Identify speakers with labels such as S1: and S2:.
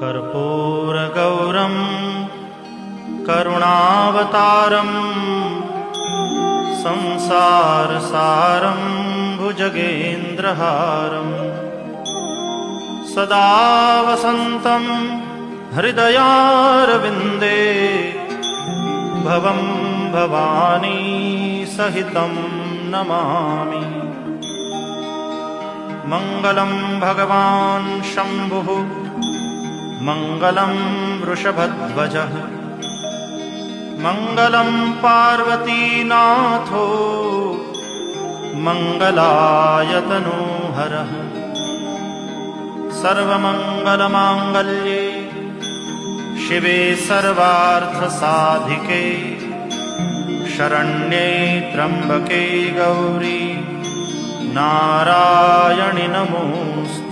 S1: कर्पूरगौरं करुणावतारं संसारसारं भुजगेन्द्रहारं सदा वसन्तं हृदयारविन्दे भवं भवानी सहितं नमामि। मङ्गलं भगवान् शम्भुः मङ्गलं वृषभध्वजः मङ्गलं पार्वतीनाथो मङ्गलायतनोहरः। सर्वमङ्गलमाङ्गल्ये शिवे सर्वार्थसाधिके शरण्ये त्र्यम्बके गौरी नारायणि नमोस्तुते।